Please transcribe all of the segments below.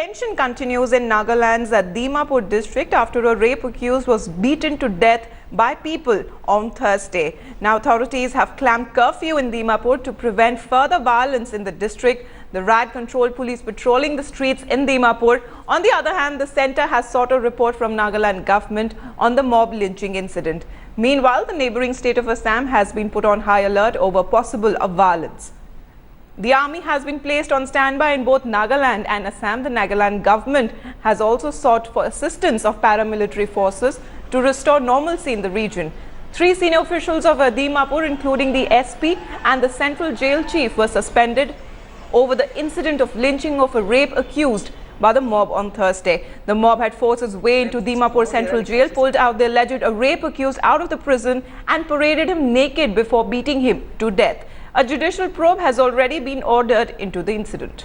tension continues in Nagaland's Dimapur district after a rape accused was beaten to death by people on Thursday. Now authorities have clamped curfew in Dimapur to prevent further violence in the district. The riot control police patrolling the streets in Dimapur. On the other hand, the centre has sought a report from Nagaland government on the mob lynching incident. Meanwhile, the neighbouring state of Assam has been put on high alert over possible violence. The army has been placed on standby in both Nagaland and Assam. The Nagaland government has also sought for assistance of paramilitary forces to restore normalcy in the region. 3 senior officials of Dimapur, including the SP and the central jail chief, were suspended over the incident of lynching of a rape accused by the mob on Thursday. The mob had forced its way into Dimapur Central Jail, pulled out the alleged rape accused out of the prison and paraded him naked before beating him to death. A judicial probe has already been ordered into the incident.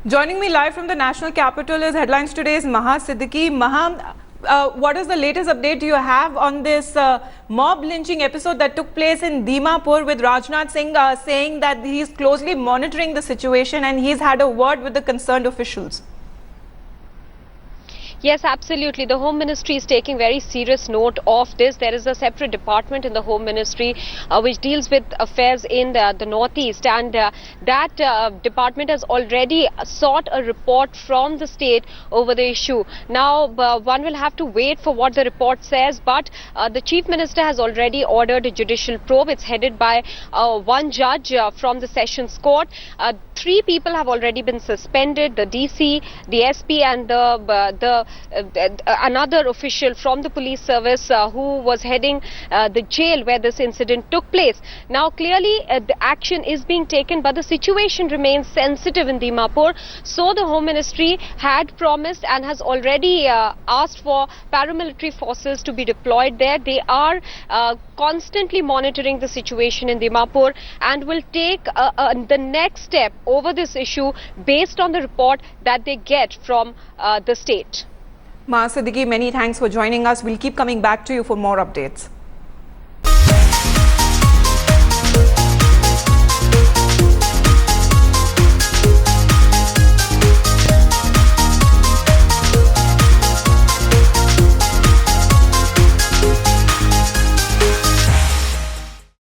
Joining me live from the national capital is Headlines Today's Maha Siddiqui. Maha, what is the latest update you have on this mob lynching episode that took place in Dimapur, with Rajnath Singh saying that he is closely monitoring the situation and he's had a word with the concerned officials? Yes, absolutely. The Home Ministry is taking very serious note of this. There is a separate department in the Home Ministry which deals with affairs in the Northeast, and that department has already sought a report from the state over the issue. Now, one will have to wait for what the report says, but the Chief Minister has already ordered a judicial probe. It's headed by one judge from the Sessions Court. 3 people have already been suspended: the DC, the SP, and another official from the police service who was heading the jail where this incident took place. Now, clearly the action is being taken, but the situation remains sensitive in Dimapur. So the Home Ministry had promised and has already asked for paramilitary forces to be deployed there. They are constantly monitoring the situation in Dimapur and will take the next step over this issue based on the report that they get from the state. Maha Siddiqui, many thanks for joining us. We'll keep coming back to you for more updates.